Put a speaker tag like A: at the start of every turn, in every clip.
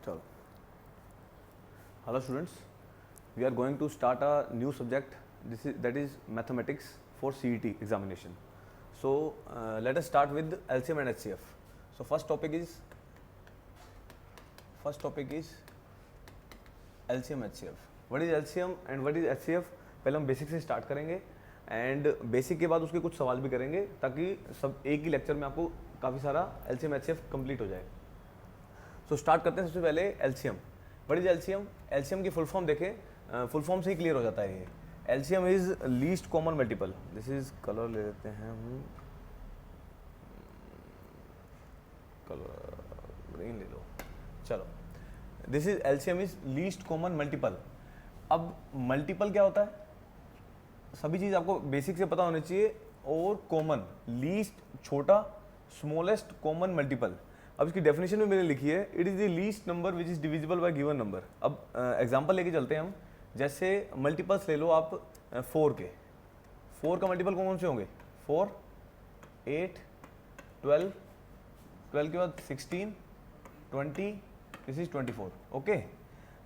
A: चलो, hello students, we are going to start a new subject. That is mathematics for CET examination. So let us start with LCM and HCF. So first topic is LCM HCF. What is LCM and what is HCF? पहले हम basic से start करेंगे and basic के बाद उसके कुछ सवाल भी करेंगे ताकि सब एक ही लेक्चर में आपको काफ़ी सारा LCM HCF कंप्लीट हो जाए. सो स्टार्ट करते हैं सबसे पहले LCM. What is LCM? LCM की फुल फॉर्म देखें, फुल फॉर्म से ही क्लियर हो जाता है ये. LCM is least common multiple. This is colour ले लेते हैं हम, कलर ग्रीन ले लो. चलो, this is LCM is least common multiple. अब मल्टीपल क्या होता है? सभी चीज़ आपको बेसिक से पता होनी चाहिए. और कॉमन, लीस्ट छोटा, स्मॉलेस्ट कॉमन मल्टीपल. अब इसकी डेफिनेशन में मैंने लिखी है, it is the least number which is divisible by given number. अब एग्जांपल लेके चलते हैं हम. जैसे मल्टीपल्स ले लो आप 4 के. 4 का मल्टीपल कौन से होंगे? 4, 8, 12, 12 के बाद 16, 20, दिस इज 24. ओके,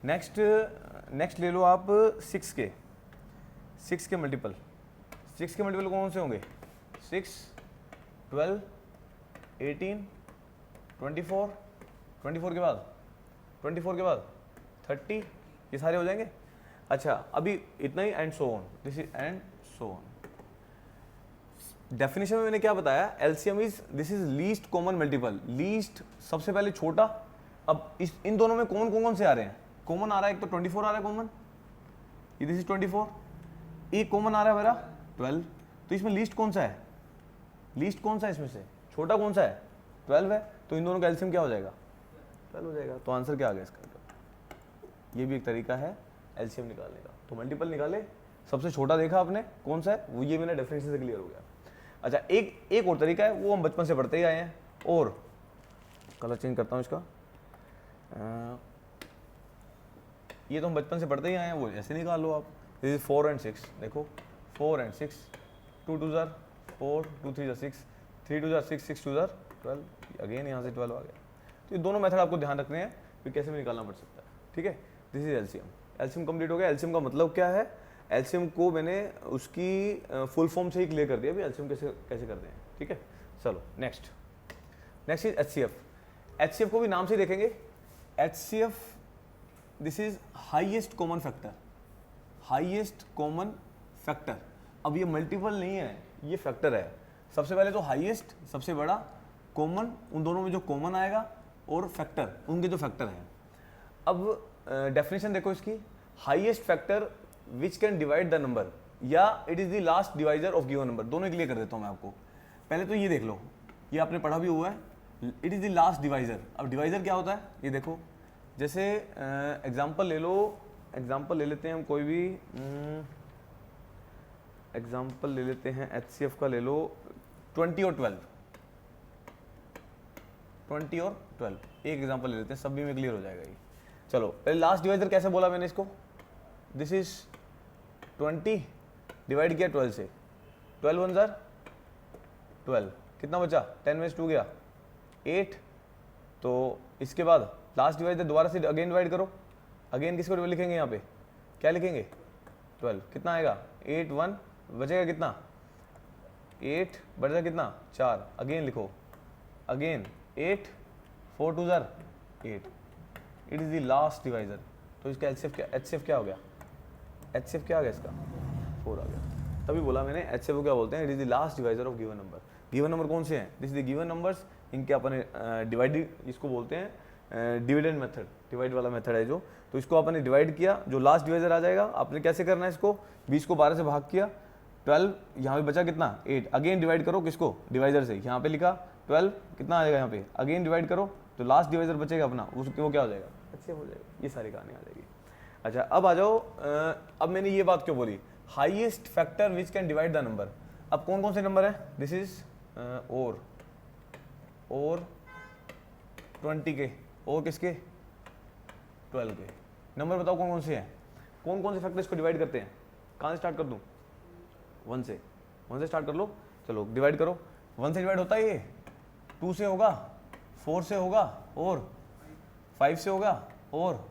A: नेक्स्ट ले लो आप 6 के. 6 के मल्टीपल कौन से होंगे? 6, 12, 18, 24, 24 के बाद 30, ये सारे हो जाएंगे. अच्छा, अभी इतना ही and so on. This is and so on. Definition में मैंने क्या बताया? LCM is this is least common multiple. Least सबसे पहले छोटा. अब इन दोनों में कौन से आ रहे हैं? कॉमन आ रहा है एक तो 24 आ रहा है कॉमन, ये दिस इज 24. एक कॉमन आ रहा है मेरा 12. तो इसमें लीस्ट कौन सा है? लीस्ट कौन सा है इसमें से? छोटा कौन सा है? 12 है. तो इन दोनों का एलसीएम क्या हो जाएगा? 12 हो जाएगा. तो आंसर क्या आ गया इसका? ये भी एक तरीका है एलसीएम निकालने का. तो मल्टीपल निकाले, सबसे छोटा देखा आपने कौन सा है, वो ये मैंने डेफिनेशन से क्लियर हो गया. अच्छा, एक और तरीका है, वो हम बचपन से पढ़ते ही आए हैं. और कलर चेंज करता हूँ इसका. ये तो हम बचपन से पढ़ते ही आए हैं, वो ऐसे निकाल लो आप. This is 4 and 6. देखो 4 and 6, 2 2 jar 4, 2 3 jar 6, 3 2 jar 6, 6 2 jar 12. Again यहाँ से 12 आ गया. तो ये दोनों मेथड आपको ध्यान रखने हैं, फिर कैसे भी निकालना पड़ सकता है. ठीक है, this is LCM. LCM complete हो गया. एलसीएम का मतलब क्या है? एलसीएम को मैंने उसकी फुल फॉर्म से ही क्लियर कर दिया. अभी एलसीएम कैसे करते हैं. ठीक है, चलो नेक्स्ट इज एचसीएफ. एचसीएफ को भी नाम से ही देखेंगे. HCF this is highest common factor. Highest common factor. अब ये मल्टीपल नहीं है, ये फैक्टर है. सबसे पहले तो हाईएस्ट, सबसे बड़ा, कॉमन, उन दोनों में जो कॉमन आएगा, और फैक्टर, उनके जो फैक्टर हैं. अब डेफिनेशन देखो इसकी. Highest factor which can divide the number, या it is the last divisor of given number. दोनों क्लियर कर देता हूं मैं आपको. पहले तो ये देख लो, ये आपने पढ़ा भी हुआ है, it is the last divisor. अब डिवाइजर क्या होता है ये देखो. जैसे एग्जाम्पल ले लो, एग्जाम्पल ले लेते हैं हम कोई भी. एग्जाम्पल ले लेते हैं एचसीएफ का. ले लो 20 और 12. 20 और 12 एक एग्जाम्पल ले लेते हैं, सभी में क्लियर हो जाएगा ये. चलो, पहले लास्ट डिवाइजर कैसे बोला मैंने इसको? दिस इज 20 डिवाइड किया 12 से. 12 1 जार 12, कितना बचा? 10 में से 2 गया 8. तो इसके बाद लास्ट डिवाइजर दोबारा से अगेन डिवाइड करो. अगेन किसको लिखेंगे यहाँ पे? क्या लिखेंगे? 12. कितना आएगा? 8 1 बचेगा कितना? 8 बचेगा कितना? 4. अगेन लिखो. Again 8, 4 2 jar 8. It is the last divisor. तो इसका एचसीएफ क्या हो गया? एचसीएफ क्या आ गया इसका? 4 आ गया. तभी बोला मैंने एचसीएफ को क्या बोलते हैं? It is the last divisor of given number. Given number कौन से हैं? This is the given numbers. इनके अपने डिवाइड, इसको बोलते हैं डिविडेंड मेथड. डिवाइड वाला मेथड है जो. तो इसको आपने डिवाइड किया, जो लास्ट डिवाइजर आ जाएगा. आपने कैसे करना है इसको? 20 को 12 से भाग किया. 12 यहाँ पे बचा कितना? 8. अगेन डिवाइड करो किसको? डिवाइजर से. यहाँ पे लिखा 12, कितना आ जाएगा यहाँ पे? अगेन डिवाइड करो, तो लास्ट डिवाइजर बचेगा अपना, उसको वो क्या हो जाएगा? अच्छे हो जाएगा. ये सारी कहानी आ जाएगी. अच्छा, अब आ जाओ. अब मैंने ये बात क्यों बोली? Highest factor which can divide the number. अब कौन से नंबर है? दिस इज और 20 के, और किसके? 12 के. नंबर बताओ कौन से हैं? कौन से फैक्टर इसको डिवाइड करते हैं? कहाँ से स्टार्ट कर दूं? 1 से स्टार्ट कर लो. चलो डिवाइड करो. 1 से डिवाइड होता है ये, 2 से होगा, 4 से होगा, और 5 से होगा और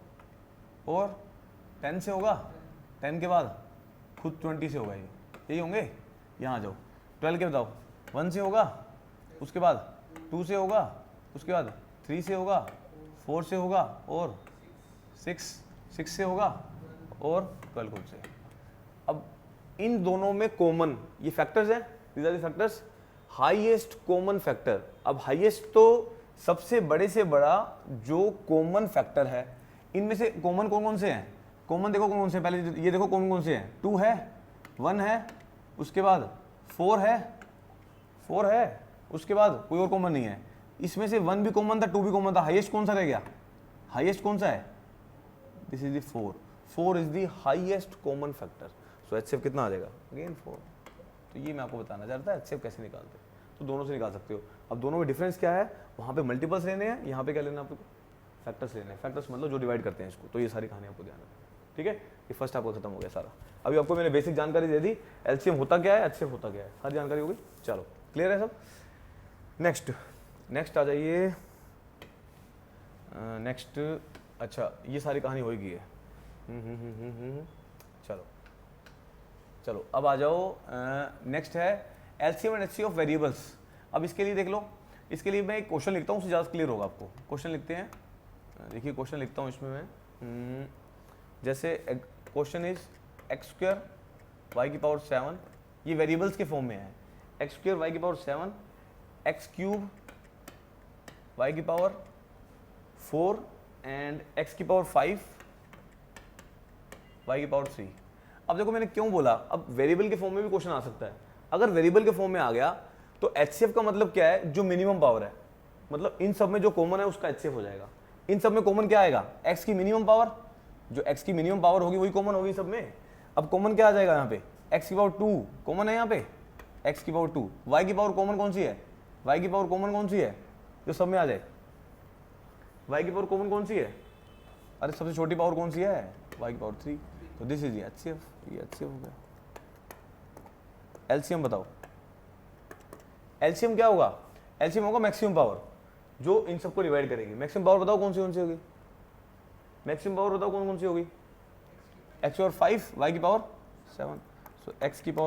A: 10 से होगा, 10 के बाद खुद 20 से होगा, ये यही होंगे। यहाँ आ जाओ, 12 के बताओ, 1 से होगा, उसके बाद 2 से होगा, उसके बाद 3 से होगा, 4 से होगा और 6 से होगा और 12 खुद से। अब इन दोनों में कॉमन ये फैक्टर्स हैं, these are the factors, highest common factor. अब हाईएस्ट तो सबसे बड़े से बड़ा जो कॉमन फैक्टर है, इनमें से कॉमन कौन कौन से हैं? कॉमन देखो कौन कौन से, पहले ये देखो कौन कौन से हैं। 2 है, 1 है, उसके बाद 4 है, उसके बाद कोई और कॉमन नहीं है। इसमें से 1 भी कॉमन था, 2 भी कॉमन था, हाईएस्ट कौन सा रह गया? हाईएस्ट कौन सा है? This is the 4 is the highest common factor. So HCF कितना आ जाएगा? अगेन 4। तो ये मैं आपको बताना चाहता था HCF कैसे निकालते हैं। तो दोनों से निकाल सकते हो। अब दोनों में डिफरेंस क्या है? वहाँ पे मल्टीपल्स लेने हैं, यहाँ पे क्या लेना है आपको? फैक्टर्स लेने हैं। फैक्टर्स मतलब जो डिवाइड करते हैं इसको। तो ये सारी कहानी आपको ध्यान रखना है, ठीक है। ये फर्स्ट आपको खत्म हो गया सारा। अभी आपको मैंने बेसिक जानकारी दे दी, LCM होता क्या है, HCF होता क्या है, हर जानकारी होगी। चलो क्लियर है सब। नेक्स्ट आ जाइए। नेक्स्ट, अच्छा ये सारी कहानी हो गई है। चलो अब आ जाओ। नेक्स्ट है LCM and HCF of variables. अब इसके लिए देख लो, इसके लिए मैं एक क्वेश्चन लिखता हूँ, उससे ज़्यादा क्लियर होगा आपको। क्वेश्चन लिखते हैं, देखिए क्वेश्चन लिखता हूँ इसमें मैं। जैसे क्वेश्चन इज x² y⁴ 7, ये वेरिएबल्स के फॉर्म में है। x² y⁴ 7, x³ y⁴ 4 and x⁵ y⁵ 3। अब देखो मैंने क्यों बोला, अब वेरिएबल के फॉर्म में भी क्वेश्चन आ सकता है। अगर वेरिएबल के फॉर्म में आ गया तो HCF का मतलब क्या है? जो मिनिमम पावर है, मतलब इन सब में जो कॉमन है उसका HCF हो जाएगा। इन सब में कॉमन क्या आएगा? x की मिनिमम पावर, जो x की मिनिमम पावर होगी वही कॉमन होगी सब में। अब कॉमन क्या आ जाएगा यहाँ पे? x⁴ कॉमन है यहाँ पे, x⁴ y⁴ कॉमन कौन सी है? y⁴ कॉमन कौन सी है जो सब में आ जाए? y⁴ कॉमन कौन सी है? अरे सबसे छोटी पावर कौन सी है? y⁴ 3। तो दिस इज HCF, ये HCF हो गया। LCM बताओ, LCM क्या होगा? LCM होगा मैक्सिमम पावर जो इन सबको डिवाइड करेगी। मैक्सिमम पावर बताओ कौन सी होगी? मैक्सिमम पावर बताओ कौन सी होगी? x⁵ y⁴ 7। So x⁵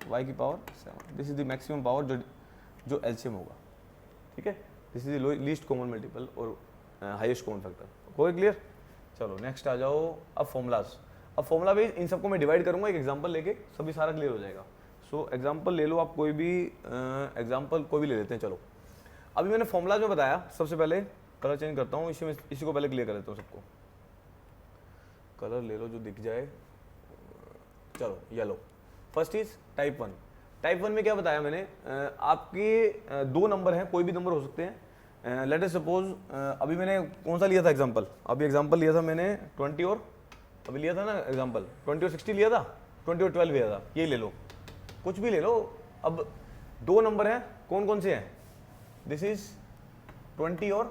A: y⁵ 7, this is the maximum power जो LCM होगा, ठीक है। This is the least common multiple और हाईएस्ट कॉमन फैक्टर। हो क्लियर? चलो नेक्स्ट आ जाओ। अब फॉर्मूलाज। अब फॉर्मूला भी इन सबको मैं डिवाइड करूंगा एक एग्जांपल लेके, सभी सारा क्लियर हो जाएगा। सो एग्जांपल ले लो आप, कोई भी एग्जांपल कोई भी ले लेते हैं। चलो अभी मैंने फॉर्मूलाज में बताया, सबसे पहले कलर चेंज करता हूँ, इसी को पहले क्लियर कर देता हूँ सबको। कलर ले लो जो दिख जाए। चलो yellow. First is type 1। Type 1 में क्या बताया मैंने? आपके 2 नंबर हैं, कोई भी नंबर हो सकते हैं। लेट अस सपोज, अभी मैंने कौन सा लिया था एग्जांपल? अभी एग्जांपल लिया था मैंने 20 और अभी लिया था ना एग्जांपल, 20 और 60 लिया था, 20 और 12 लिया था। ये ले लो, कुछ भी ले लो। अब 2 नंबर हैं, कौन कौन से हैं? दिस इज 20 और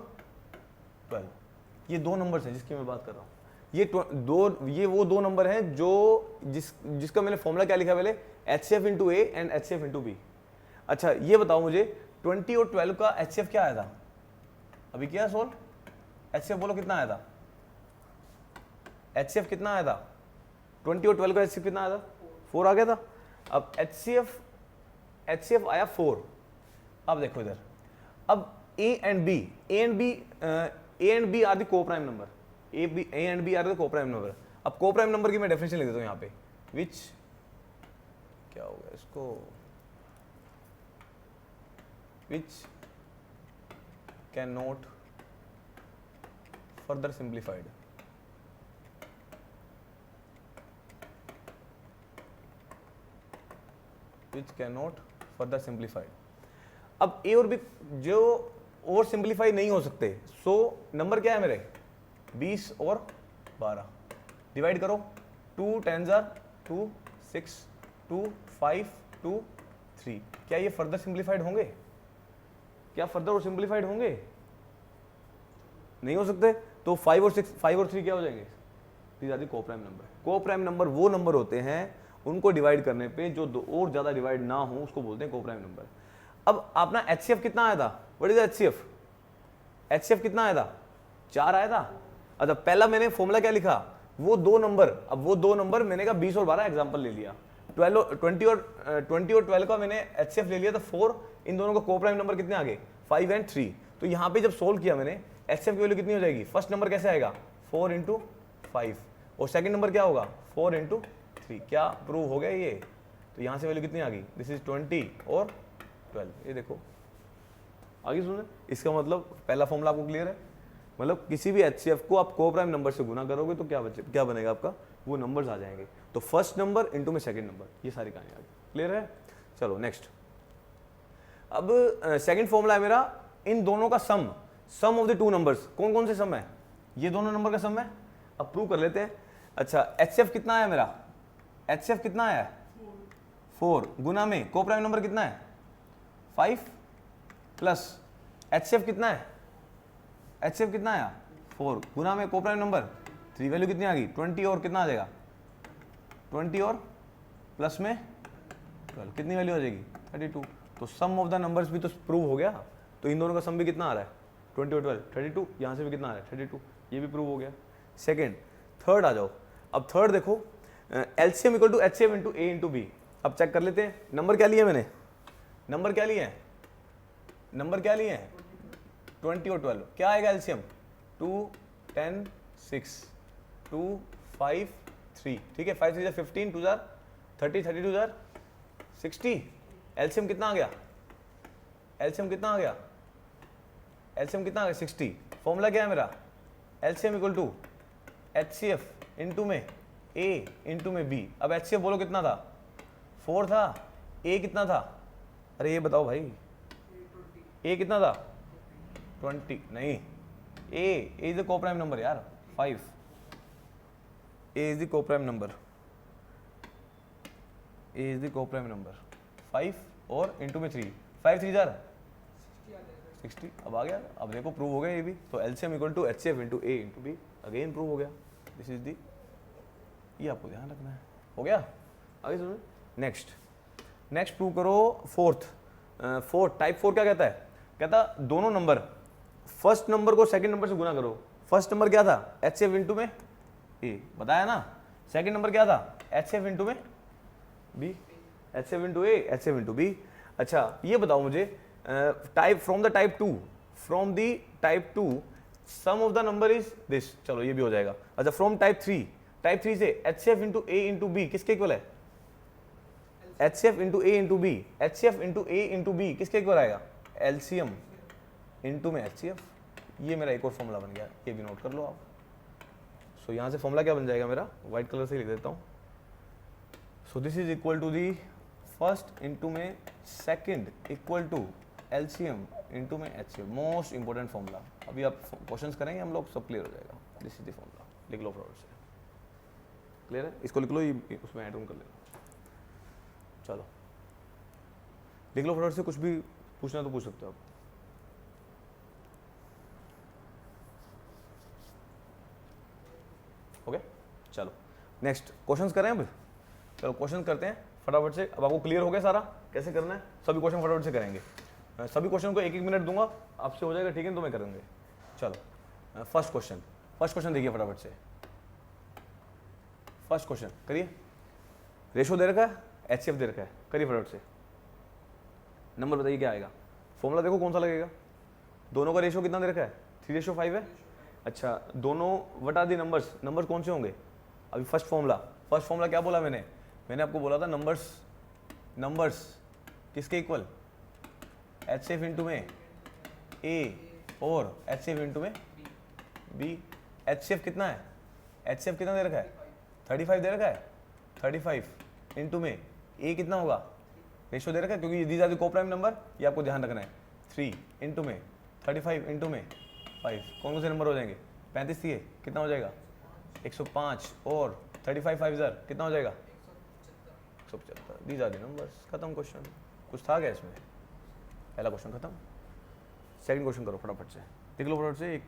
A: 12। ये 2 नंबर्स हैं जिसकी मैं बात कर रहा हूँ। ये वो 2 नंबर हैं जो जिसका मैंने फॉर्मूला क्या लिखा पहले? HCF into A and HCF into B. अच्छा ये बताओ मुझे, 20 और 12 का HCF क्या आया था? अभी क्या सोल्व? HCF बोलो कितना आया था? HCF कितना आया था? 20 और 12 का HCF कितना आया था? 4 आ गया था। अब HCF आया 4। अब देखो इधर, अब A and B are the coprime number. A and B are the coprime number. अब कोप्राइम नंबर की मैं डेफिनेशन लिख देता हूँ यहाँ पे, विच क्या होगा इसको, विच can not further simplified. Which can not further simplified. अब ए और बी जो और सिंप्लीफाई नहीं हो सकते, सो नंबर क्या है मेरे? 20 और 12 डिवाइड करो। 2 10 2 6 2 5 2 3। क्या ये फर्दर सिंप्लीफाइड होंगे? क्या फर्दर और सिंप्लीफाइड होंगे? नहीं हो सकते। तो 5 और 3 क्या हो जाएंगे? These are the coprime number. Coprime number वो नंबर होते हैं, उनको डिवाइड करने पे जो 2 और ज्यादा डिवाइड ना हो उसको बोलते हैं कोप्राइम नंबर। अब अपना HCF कितना आया था? What is HCF? HCF कितना आया था? 4 आया था। अच्छा पहला मैंने फॉर्मूला क्या लिखा, वो दो नंबर, अब वो दो नंबर मैंने कहा 20 और 12 एग्जांपल ले लिया, 20 और 12 का मैंने एचसीएफ ले लिया, तो 4 इन दोनों का कोप्राइम नंबर कितने आ गए 5 एंड 3। तो यहाँ पे जब सोल्व किया मैंने एचसीएफ की वैल्यू कितनी हो जाएगी, फर्स्ट नंबर कैसे आएगा 4 इंटू 5 और सेकंड नंबर क्या होगा 4 इंटू 3। क्या प्रूव हो गया ये, तो यहाँ से वैल्यू कितनी आ गई, दिस इज 20 और 12। ये देखो आगे सुने, इसका मतलब पहला फॉर्मूला आपको क्लियर है, मतलब किसी भी एचसीएफ को आप कोप्राइम नंबर से गुना करोगे तो क्या बनेगा आपका, वो नंबर्स आ जाएंगे। तो फर्स्ट नंबर इंटू में सेकंड नंबर, ये सारी कहानी आ गई, क्लियर है। चलो नेक्स्ट, अब सेकंड फॉर्मूला है मेरा इन दोनों का सम ऑफ द टू नंबर्स। कौन कौन से सम है, ये दोनों नंबर का सम है, अब प्रूव कर लेते हैं। अच्छा एचसीएफ कितना आया मेरा, एचसीएफ कितना आया 4 गुना में कोप्राइम नंबर कितना है 5 प्लस एचसीएफ कितना है, एचसीएफ कितना आया 4 गुना में कोप्राइम नंबर 3, वैल्यू कितनी आ गई 20 और कितना आ जाएगा 20 और प्लस में 12, कितनी वैल्यू आ जाएगी 32। तो सम ऑफ द नंबर्स भी तो प्रूव हो गया, तो इन दोनों का सम भी कितना आ रहा है 20 और 12 32, यहाँ से भी कितना आ रहा है 32, ये भी प्रूव हो गया। सेकेंड, थर्ड आ जाओ, अब थर्ड देखो LCM equal to HCF into A into B. अब चेक कर लेते हैं, नंबर क्या लिए मैंने, नंबर क्या लिए हैं, नंबर क्या लिए हैं 20 और 12, क्या आएगा एलसीएम 2 10 6 2 5 3, ठीक है 5 3 15 2 30 32 60, एलसीएम कितना आ गया, एलसीएम कितना आ गया, एलसीएम कितना आ गया 60। फॉर्मूला क्या है मेरा, LCM equal to HCF into में ए इंटू में बी। अब एचसीएफ बोलो कितना था 4 था, ए कितना था, अरे ये बताओ भाई ए कितना था 20, नहीं A is the coprime number यार 5, A is the coprime number, A is the coprime number 5 और इंटू में 3, 5 3 60। अब आ गया, अब देखो प्रूव हो गया ये भी, तो LCM equal to HCF into A into B, again prove हो गया, दिस इज दी, ये आपको ध्यान रखना है, हो गया। आगे सुनो, नेक्स्ट प्रूव करो फोर्थ टाइप 4 क्या कहता है, कहता दोनों नंबर फर्स्ट नंबर को सेकंड नंबर से गुना करो। फर्स्ट नंबर क्या था एचसीएफ इंटू में ए, बताया ना, सेकंड नंबर क्या था एचसीएफ इंटू में B, HCF into A HCF into B. अच्छा ये बताओ मुझे type from the type 2 sum of the number is this, चलो ये भी हो जाएगा। अच्छा फ्रॉम टाइप 3 से HCF into A into B किसके इक्वल है, HCF into A into B, HCF into A into B किसके इक्वल आएगा एलसीएम इंटू में एचसीएफ। ये मेरा एक और फॉर्मूला बन गया, ये भी नोट कर लो आप। सो यहाँ से फॉर्मूला क्या बन जाएगा मेरा, व्हाइट कलर से लिख देता हूँ। So this is equal to the first into में second equal to LCM into में एचसीएफ। मोस्ट इंपॉर्टेंट फॉर्मूला, अभी आप क्वेश्चंस करेंगे हम लोग, सब क्लियर हो जाएगा। दिस इज द फॉर्मूला, लिख लो फटाफट से, क्लियर है, इसको लिख लो, ये उसमें ऐड ऑन कर लेना। चलो लिख लो फटाफट से, कुछ भी पूछना तो पूछ सकते हो आप। ओके चलो नेक्स्ट क्वेश्चंस करें अब, चलो क्वेश्चन करते हैं फटाफट से। अब आपको क्लियर हो गया सारा कैसे करना है, सभी क्वेश्चन फटाफट से करेंगे। सभी क्वेश्चन को 1-1 मिनट दूंगा, आपसे हो जाएगा ठीक है, तो मैं करेंगे। चलो फर्स्ट क्वेश्चन देखिए फटाफट से। फर्स्ट क्वेश्चन करिए, रेशो दे रखा है, एचसीएफ दे रखा है, करिए फटाफट से। नंबर बताइए क्या आएगा, फॉर्मूला देखो कौन सा लगेगा। दोनों का रेशो कितना दे रखा है 3:5 है। अच्छा दोनों वटा दी नंबर्स कौन से होंगे, अभी फर्स्ट फॉर्मूला क्या बोला मैंने आपको बोला था नंबर्स किसके इक्वल, एचसीएफ इंटू में ए और एचसीएफ इंटू में बी। एचसीएफ कितना है, एचसीएफ कितना दे रखा है 35 दे रखा है, 35 इंटू में ए कितना होगा, रेशो दे रखा है क्योंकि these are the coprime number, ये आपको ध्यान रखना है। 3 इंटू में 35 इंटू में 5, कौन से नंबर हो जाएंगे 35 थी, कितना हो जाएगा 105 और 35 5 कितना हो जाएगा 175। दीज आर द नंबर्स, खत्म क्वेश्चन। कुछ था क्या इसमें, पहला क्वेश्चन खत्म। सेकंड क्वेश्चन करो फटाफट से, देख लो फटाफट से। एक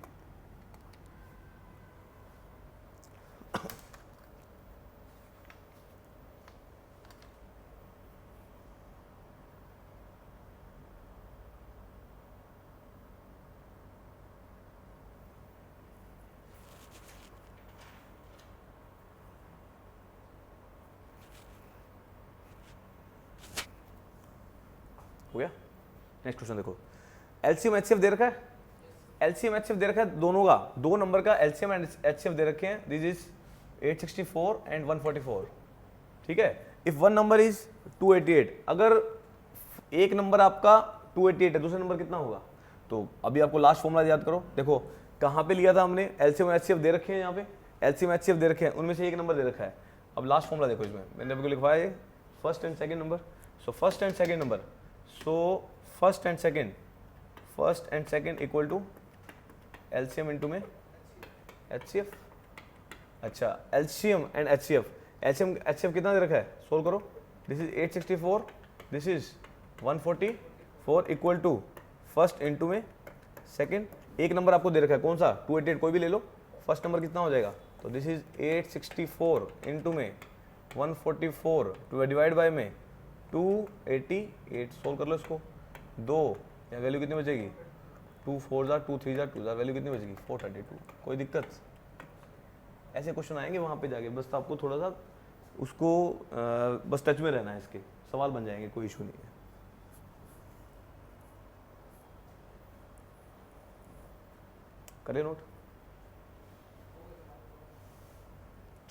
A: हो गया। नेक्स्ट क्वेश्चन देखो, एलसीएम एचसीएफ दे रखा है, एलसीएम एचसीएफ दे रखा है दोनों का, दो नंबर का एलसीएम एंड एचसीएफ दे रखे हैं, दिस इज 864 एंड 144, ठीक है। इफ वन नंबर इज 288, अगर एक नंबर आपका 288 है, दूसरा नंबर कितना होगा? तो अभी आपको लास्ट फॉर्मूला याद करो, देखो कहाँ पे लिया था हमने, एलसीएम और एचसीएफ दे रखे हैं, यहाँ पे एलसीएम एचसीएफ दे रखे हैं, उनमें से एक नंबर दे रखा है। अब लास्ट फॉर्मूला देखो, इसमें मैंने आपको लिखवाया है first and second number, so first and second number, so first and second equal to LCM into में एचसीएफ। अच्छा, LCM and HCF, LCM HCF कितना दे रखा है, सोल्व करो, this is 864, this is 144 equal to first into में second, एक number आपको दे रखा है कौन सा, 288, कोई भी ले लो, फर्स्ट नंबर कितना हो जाएगा, तो दिस इज 864 इनटू में 144 टू डिवाइड बाय में 288, सोल्व कर लो इसको, दो यहाँ वैल्यू कितनी बचेगी, 2 4 जार 2 3 जार 2 जार, वैल्यू कितनी बचेगी 432। कोई दिक्कत? ऐसे क्वेश्चन आएंगे वहाँ पे जाके, बस आपको थोड़ा सा उसको बस टच में रहना है, इसके सवाल बन जाएंगे, कोई इशू नहीं है। करिए नोट।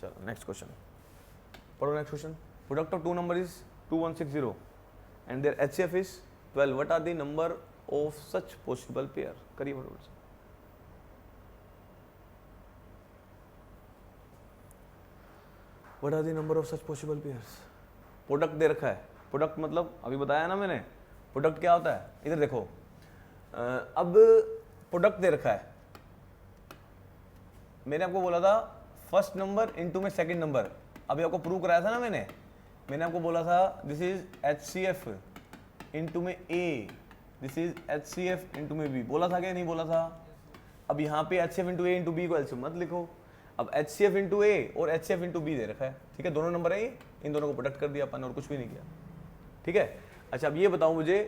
A: चलो नेक्स्ट क्वेश्चन पढ़ो, next question, product of two number is 2160 and their HCF is 12, what are the number of such possible pair? करिए फटाफट से। What are the number of such possible pairs? Product दे रखा है, product मतलब अभी बताया ना मैंने, प्रोडक्ट क्या होता है, इधर देखो, अब प्रोडक्ट दे रखा है, मैंने आपको बोला था फर्स्ट नंबर इनटू में सेकंड नंबर, अभी आपको प्रूव कराया था ना मैंने आपको बोला था दिस इज एचसीएफ इनटू में A, this is HCF into में बी, बोला था क्या नहीं बोला था? अब यहाँ पे HCF into A into B को एलसीएम मत लिखो, अब एचसीएफ इनटू ए और एचसीएफ इनटू बी दे रखा है, ठीक है, दोनों नंबर है ये, इन दोनों को प्रोडक्ट कर दिया अपन और कुछ भी नहीं किया, ठीक है। अच्छा अब ये बताओ मुझे,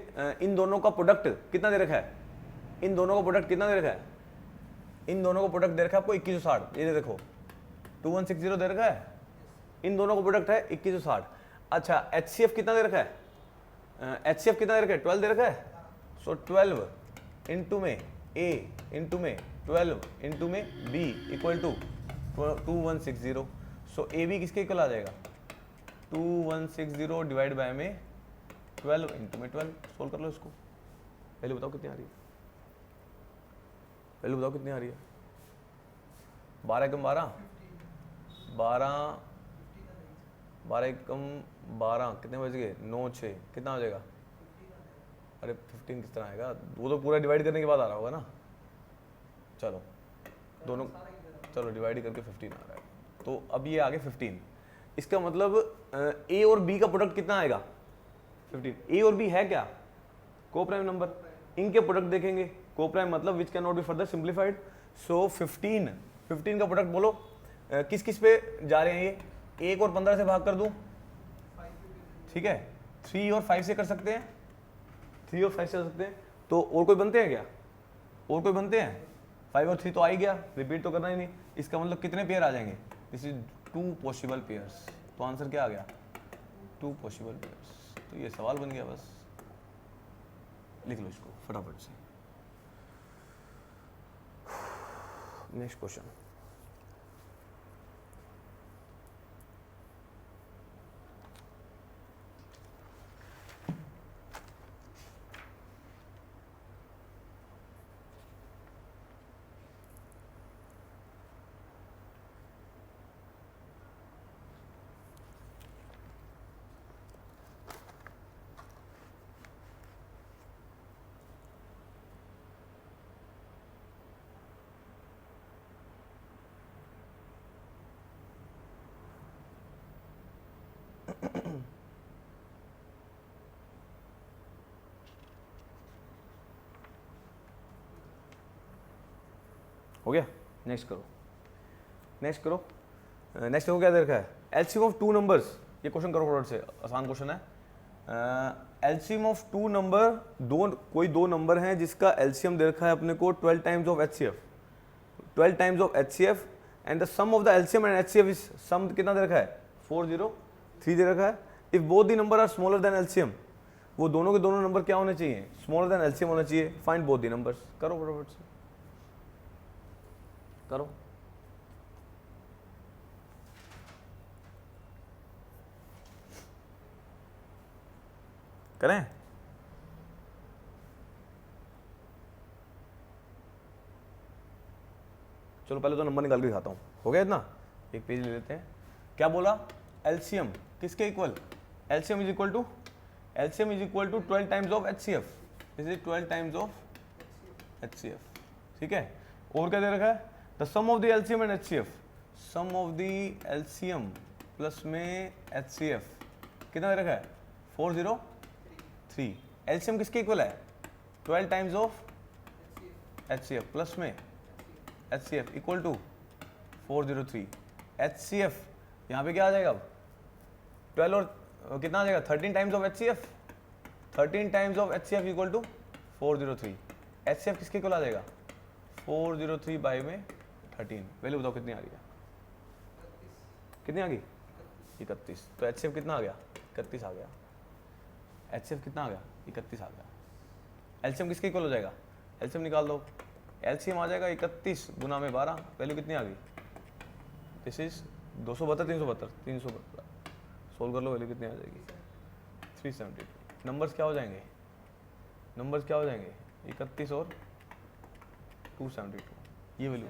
A: इन दोनों का प्रोडक्ट कितना दे रखा है, इन दोनों का प्रोडक्ट कितना दे रखा है, इन दोनों को प्रोडक्ट दे रखा है आपको 2160, ये देखो 2160 दे रखा है, इन दोनों को प्रोडक्ट है 2160। अच्छा एचसीएफ कितना दे रखा है, एचसीएफ कितना दे रखा है, 12 दे रखा है, सो 12 इनटू में ए इनटू में 12 इनटू में B equal to 2160, so A B किसके इक्वल आ जाएगा, 2160 डिवाइड बाय में 12 इनटू में 12, सोल्व कर लो इसको, वैल्यू बताओ कितनी आ रही है, वैल्यू बताओ कितनी आ रही है, 12 एकम 12, 12 एकम 12 कितने बज गए, 9 6 कितना हो जाएगा, अरे 15 किस तरह आएगा, वो तो पूरा डिवाइड करने के बाद आ रहा होगा ना, चलो दोनों, चलो डिवाइड करके 15 आ रहा है, तो अब ये आगे 15, इसका मतलब ए और बी का प्रोडक्ट कितना आएगा 15, ए और बी है क्या को प्राइम नंबर, इनके प्रोडक्ट देखेंगे, को प्राइम मतलब which can not be further simplified, so 15 का प्रोडक्ट बोलो, किस किस पे जा रहे हैं ये, 1 और 15 से भाग कर दूं, ठीक है, 3 और 5 से कर सकते हैं, 3 और 5 से कर सकते हैं, तो और कोई बनते हैं क्या, और कोई बनते हैं, 5 और 3 तो आ ही गया, रिपीट तो करना ही नहीं, इसका मतलब कितने पेयर आ जाएंगे, दिस इज 2 पॉसिबल पेयर्स, तो आंसर क्या आ गया 2 पॉसिबल पेयर्स, तो ये सवाल बन गया, बस लिख लो इसको फटाफट से। नेक्स्ट क्वेश्चन, हो गया, नेक्स्ट करो, नेक्स्ट करो, नेक्स्ट देखो क्या दे रखा है, एलसीएम ऑफ 2 नंबर्स, ये क्वेश्चन करो फटाफट से, आसान क्वेश्चन है, एलसीएम ऑफ 2 नंबर, कोई दो नंबर हैं जिसका एलसीएम दे रखा है अपने को 12 times of HCF, 12 times of HCF and the sum of the LCM and HCF is, sum कितना दे रखा है 403 दे रखा है, if both the number are smaller than LCM, वो दोनों के दोनों नंबर क्या होने चाहिए, स्मॉलर देन एलसीएम होना चाहिए। फाइंड बोथ द नंबर्स, करो फटाफट से करो। करें, चलो पहले तो नंबर निकाल के दिखाता हूँ। हो गया इतना, एक पेज ले लेते हैं। क्या बोला, एलसीएम किसके equal, LCM is equal to 12 times of HCF, this is 12 times of HCF, ठीक है। और क्या दे रखा है, the sum of the LCM and HCF, sum of the LCM plus में एचसीएफ कितना दे रखा है 403। एलसीएम किसके इक्वल है 12 टाइम्स ऑफ एचसीएफ प्लस में HCF इक्वल टू 403। HCF यहाँ पे क्या आ जाएगा अब 12 और कितना आ जाएगा 13 times of HCF, 13 times of HCF equal to 403। HCF किसके इक्वल आ जाएगा 403 बाई में 13। वैल्यू बताओ कितनी आ रही है, कितनी आ गई 31। तो HCF कितना आ गया 31 आ गया, HCF कितना आ गया 31 आ गया। LCM किसके इक्वल हो जाएगा, LCM निकाल दो, एलसीएम आ जाएगा 31 गुना में 12, वैल्यू कितनी आ गई, दिस इज 272 372 सोल्व कर लो, वैल्यू कितनी आ जाएगी 372। नंबर्स क्या हो जाएंगे, नंबर्स क्या हो जाएंगे 31 और 272, ये वैल्यू,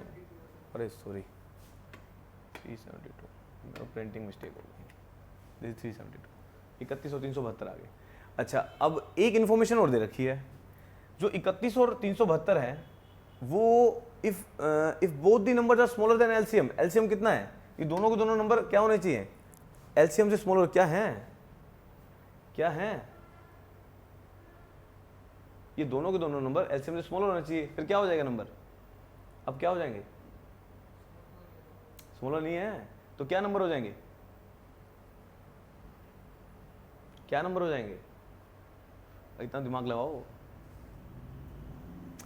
A: अरे सॉरी 372, मेरा प्रिंटिंग मिस्टेक हो गई, दिस इज 372, 31 और 372 आ गए। अच्छा अब एक इन्फॉर्मेशन और दे रखी है, जो 31 और 372 है वो if both the numbers are smaller than LCM, LCM कितना है, ये दोनों के दोनों नंबर क्या होने चाहिए एलसीएम से स्मॉलर, क्या है, क्या है, ये दोनों के दोनों नंबर एलसीएम से स्मॉलर होना चाहिए, फिर क्या हो जाएगा नंबर, अब क्या हो जाएंगे, स्मॉलर नहीं है तो क्या नंबर हो जाएंगे, क्या नंबर हो जाएंगे, इतना दिमाग लगाओ।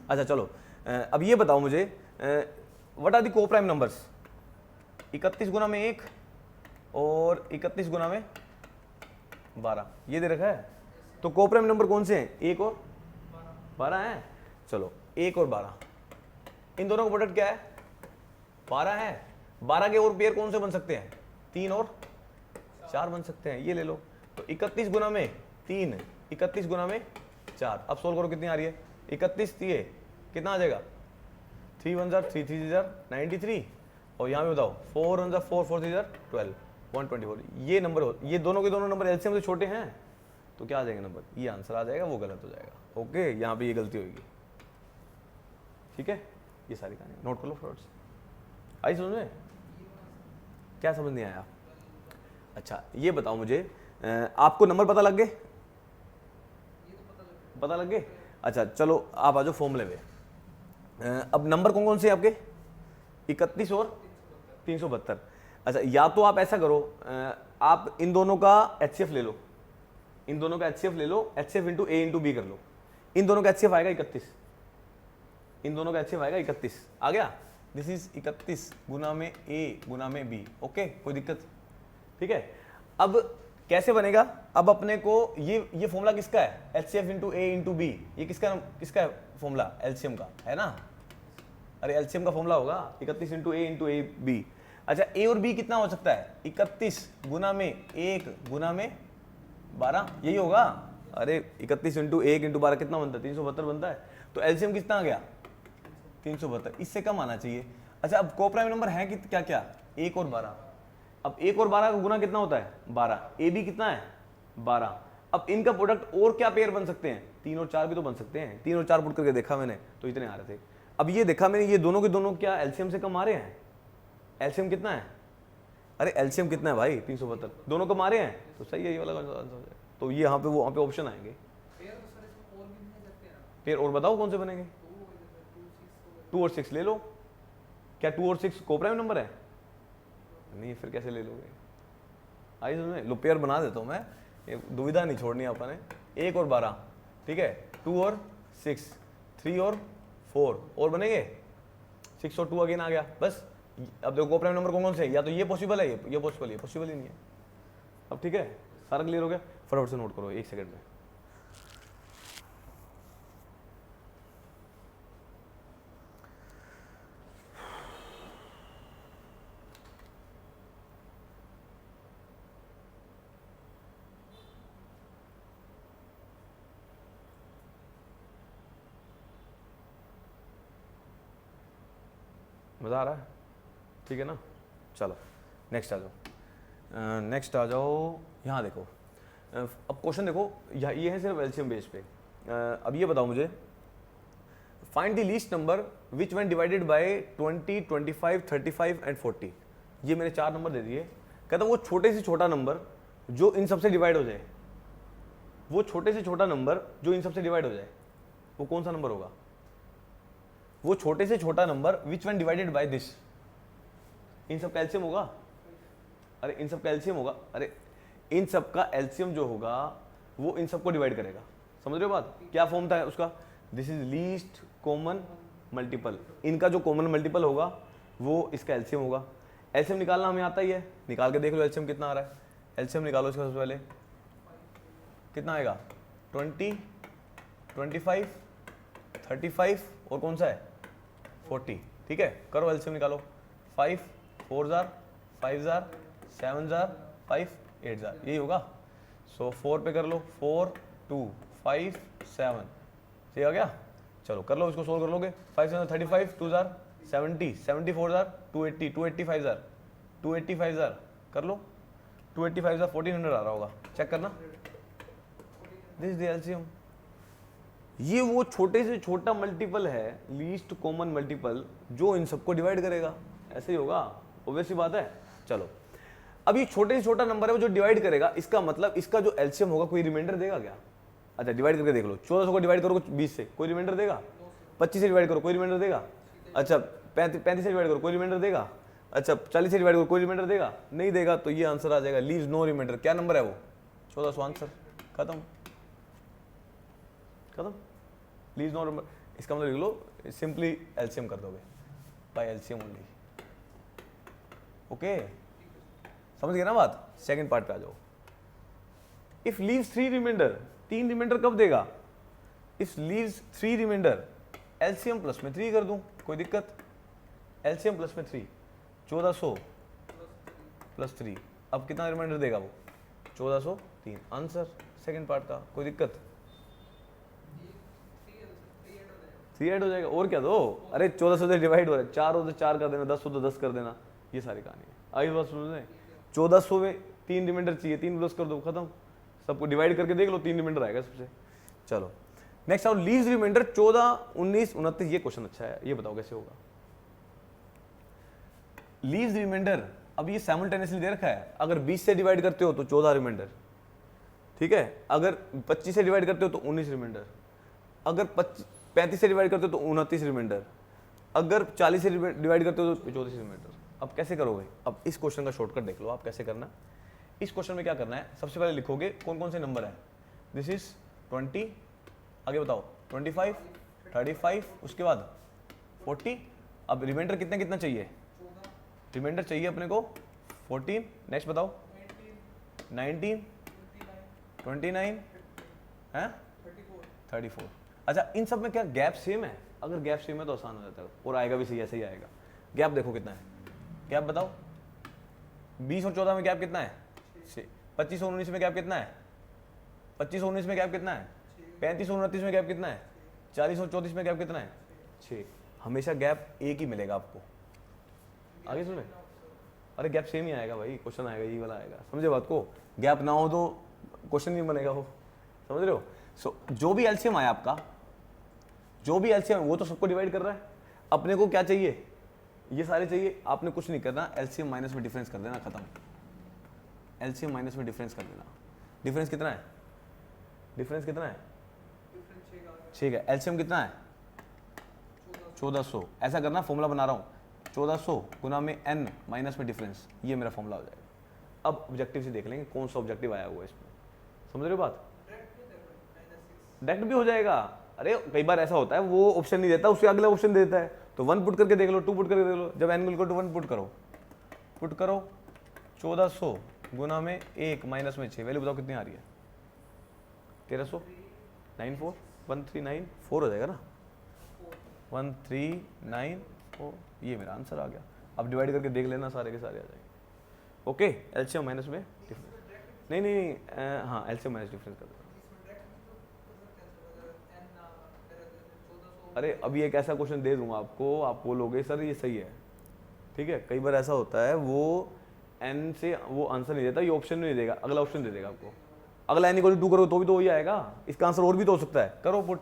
A: अच्छा चलो अब ये बताओ मुझे व्हाट आर द को प्राइम नंबर्स, 31 गुना में 1 और 31 गुना में 12 ये दे रखा है, तो को प्राइम नंबर कौन से हैं, 1 और 12 हैं। चलो 1 और 12, इन दोनों का प्रोडक्ट क्या है 12 है, 12 के और पेयर कौन से बन सकते हैं 3 और 4 बन सकते हैं, ये ले लो। तो 31 गुना में 3, 31 गुना में 4, अब सोल्व करो कितनी आ रही है 31 दिए कितना आ जाएगा 3 1 3 3 93, और यहाँ पे बताओ 4 1 4 4 3 12 124, ये नंबर हो, ये दोनों के दोनों नंबर एलसीएम से छोटे हैं तो क्या आ जाएगा नंबर, ये आंसर आ जाएगा, वो गलत हो जाएगा। ओके यहाँ पे ये गलती होगी, ठीक है। ये सारी कहानी नोट कर लो फ्रॉड्स, आई समझ में, क्या समझ नहीं आया। अच्छा ये बताओ मुझे आपको नंबर पता लग गए, पता लग गए। अच्छा चलो आप आ जाओ फॉर्मूले में। अब नंबर कौन कौन से आपके 31 और 372। अच्छा या तो आप ऐसा करो आप इन दोनों का HCF ले लो, इन दोनों का HCF ले लो, HCF into A into B कर लो, इन दोनों का HCF आएगा 31, इन दोनों का HCF आएगा 31 आ गया, दिस इज 31 गुना में A गुना में B। ओके कोई दिक्कत, ठीक है। अब कैसे बनेगा, अब अपने को ये फॉर्मूला किसका है HCF into A into B, ये किसका है फॉर्मूला एलसीएम का है ना, अरे एलसीएम का फॉर्मूला होगा 31 इंटू A इंटू B। अच्छा A और B कितना हो सकता है 31 गुना में 1 गुना में 12, यही होगा। अरे 31 इंटू 1 इंटू 12 कितना बनता है 372 बनता है, तो एलसीएम कितना आ गया 372, इससे कम आना चाहिए। अच्छा अब को प्राइम नंबर है कि क्या क्या 1 और 12, अब 1 और 12 का गुना कितना होता है 12, ए बी कितना है 12, अब इनका प्रोडक्ट और क्या पेयर बन सकते हैं 3 और 4 भी तो बन सकते हैं, 3 और 4 पुट करके देखा मैंने तो इतने आ रहे थे। अब ये देखा मैंने ये दोनों के दोनों क्या एलसीएम से कम आ रहे हैं, एलसीएम कितना है, अरे एलसीएम कितना है भाई 372, दोनों कम आ रहे हैं तो सही है, ये वाला आंसर हो जाएगा। तो ये यहाँ पे वहाँ पे ऑप्शन आएंगे पेयर, और बताओ कौन से बनेंगे 2 और 6 ले लो, क्या 2 और 6 को प्राइम नंबर है, नहीं फिर कैसे ले लोगे, आई समझ, लो पेयर बना देता हूँ मैं, ये दुविधा नहीं छोड़नी आपने। 1 और 12 ठीक है, 2 और 6, 3 और 4 और बनेंगे 6 और 2 अगेन आ गया बस। अब देखो को प्राइम नंबर कौन कौन से, या तो ये पॉसिबल है ये पॉसिबल, ये पॉसिबल ही नहीं है। अब ठीक है सारा क्लियर हो गया, फटाफट से नोट करो 1 सेकंड में। मज़ा आ रहा है? ठीक है ना, चलो नेक्स्ट आ जाओ। नेक्स्ट आ जाओ, यहाँ देखो। अब क्वेश्चन देखो, ये है सिर्फ एलसीएम बेस पे। अब ये बताओ मुझे, find the least number which when divided bye 20, 25, 35 and 40। ये मैंने 4 नंबर दे दिए। कहता वो छोटे से छोटा नंबर जो इन सबसे डिवाइड हो जाए, वो छोटे से छोटा नंबर जो इन सबसे डिवाइड हो जाए, वो कौन सा नंबर होगा? वो छोटे से छोटा number which when divided by this, इन सब का एलसीएम होगा। अरे इन सब का एलसीएम होगा, अरे इन सब का एलसीएम जो होगा वो इन सबको डिवाइड करेगा। समझ रहे हो बात? क्या फॉर्म था उसका? This is least common multiple. इनका जो कॉमन मल्टीपल होगा वो इसका एलसीएम होगा। एलसीएम निकालना हमें आता ही है, निकाल के देख लो एलसीएम कितना आ रहा है। एलसीएम निकालो इसका सबसे पहले, कितना आएगा? 20, 25, 35 और कौन सा है? 40। ठीक है, करो एलसीएम निकालो। 5 4 जार, 5 जार, 7 जार, 5 8 जार, यही होगा। सो 4 पे कर लो, 4 2 5 7, सही आ गया। चलो कर लो, इसको सोल्व कर लोगे। 5 7 35, 2 जार 70, 74 जार 280, 285 जार, 285 जार कर लो, 285 जार 1400 आ रहा होगा, चेक करना। This is the LCM. ये वो छोटे से छोटा मल्टीपल है, लीस्ट कॉमन मल्टीपल, जो इन सबको डिवाइड करेगा। ऐसे ही होगा, ऑब्वियस सी बात है। चलो अब ये छोटे से छोटा नंबर है वो जो डिवाइड करेगा, इसका मतलब इसका जो एलसीएम होगा कोई रिमाइंडर देगा क्या? अच्छा डिवाइड करके देख लो, 1400 को डिवाइड करो 20 से, कोई रिमाइंडर देगा? 25 से डिवाइड करो, कोई रिमाइंडर देगा? अच्छा 35 से डिवाइड करो, कोई रिमाइंडर देगा? अच्छा 40 से डिवाइड करो, कोई रिमाइंडर देगा? नहीं देगा, तो ये आंसर आ जाएगा, लीव्स नो रिमाइंडर। क्या नंबर है वो? 1400। आंसर खत्म, खत्म। लीव्स नो रिमाइंडर, इसका मतलब लिख लो, सिंपली एलसीएम कर दोगे बाय एलसीएम ओनली। ओके, समझ गए ना बात? सेकंड पार्ट पे आ जाओ। इफ लीव्स 3 रिमाइंडर, 3 रिमाइंडर कब देगा? If leaves 3 remainder, LCM plus में 3 कर दूं, कोई दिक्कत? एलसीएम प्लस में 3, 1400 प्लस 3, अब कितना रिमाइंडर देगा वो? 1403। आंसर सेकंड पार्ट का, कोई दिक्कत? 3 ऐड हो जाएगा, और क्या दो? अरे 1400 से डिवाइड हो रहा है, 4 हो तो 4 कर देना, 10 हो तो 10 कर देना, ये सारी कहानी है। आई बात सुन रहे? 1400 में 3 रिमाइंडर चाहिए, 3 प्लस कर दो, खत्म। सबको डिवाइड करके देख लो, 3 रिमाइंडर आएगा सबसे। चलो नेक्स्ट आओ, लीव्स रिमाइंडर 14, 19, 29। ये क्वेश्चन अच्छा है, ये बताओ कैसे होगा? लीव्स रिमाइंडर, अब ये साइमल्टेनियसली दे रखा है। अगर 20 से डिवाइड करते हो तो 14 रिमाइंडर, ठीक है। अगर 25 से डिवाइड करते हो तो 19 रिमाइंडर। अगर 35 से डिवाइड करते हो तो 29 रिमाइंडर। अगर 40 से डिवाइड करते हो तो 34 रिमाइंडर। अब कैसे करोगे? अब इस क्वेश्चन का शॉर्टकट देख लो आप कैसे करना। इस क्वेश्चन में क्या करना है, सबसे पहले लिखोगे कौन कौन से नंबर है। दिस इज 20, आगे बताओ 25, 35, उसके बाद 40। अब रिमाइंडर कितना कितना चाहिए? रिमाइंडर चाहिए अपने को 14। नेक्स्ट बताओ 19, 29 है 34। अच्छा इन सब में क्या गैप सेम है? अगर गैप सेम है तो आसान हो जाता है, और आएगा भी सही, ऐसे ही आएगा। गैप देखो कितना है, गैप बताओ। 20 और 14 में गैप कितना है? 25 और 19 में गैप कितना है? 25 और 19 में गैप कितना है? 35 और 29 में गैप कितना है? 40 और 34 में गैप कितना है? 6। हमेशा गैप एक ही मिलेगा आपको। आगे सुने, अरे गैप सेम ही आएगा भाई, क्वेश्चन आएगा यही वाला आएगा, समझे बात को? गैप ना हो तो क्वेश्चन नहीं बनेगा वो, समझ रहे हो? सो जो भी एलसीएम आया आपका, जो भी एलसीएम वो तो सबको डिवाइड कर रहा है। अपने को क्या चाहिए? ये सारे चाहिए। आपने कुछ नहीं करना, एलसीएम माइनस में डिफरेंस कर देना, खत्म। एलसीएम माइनस में डिफरेंस कर देना। डिफरेंस कितना है? डिफरेंस कितना है? 6 है। एलसीएम कितना है? 1400। ऐसा करना, फॉर्मूला बना रहा हूँ, 1400 गुना में n माइनस में डिफरेंस, ये मेरा फॉर्मूला हो जाएगा। अब ऑब्जेक्टिव से देख लेंगे कौन सा ऑब्जेक्टिव आया हुआ है इसमें, समझ रहे हो बात? डायरेक्ट भी हो जाएगा। अरे कई बार ऐसा होता है वो ऑप्शन नहीं देता, उससे अगला ऑप्शन देता है, तो 1 पुट करके देख लो, 2 पुट करके देख लो। जब n इक्वल टू 1 पुट करो 1400 गुना में 1 माइनस में 6, वैल्यू बताओ कितनी आ रही है? 1394, 1394 हो जाएगा ना, 1394, ये मेरा आंसर आ गया। अब डिवाइड करके देख लेना, सारे के सारे आ जाएंगे। ओके, एलसीएम माइनस में डिफरेंस, नहीं हाँ एलसीएम माइनस डिफरेंस कर दो। अरे अभी एक ऐसा क्वेश्चन दे दूंगा आपको, आप बोलोगे सर ये सही है, ठीक है, कई बार ऐसा होता है वो n से वो आंसर नहीं देता, ये ऑप्शन नहीं देगा, अगला ऑप्शन दे देगा आपको। अगला n इक्वल टू 2 करो तो भी तो वही आएगा, इसका आंसर और भी तो हो सकता है। करो पुट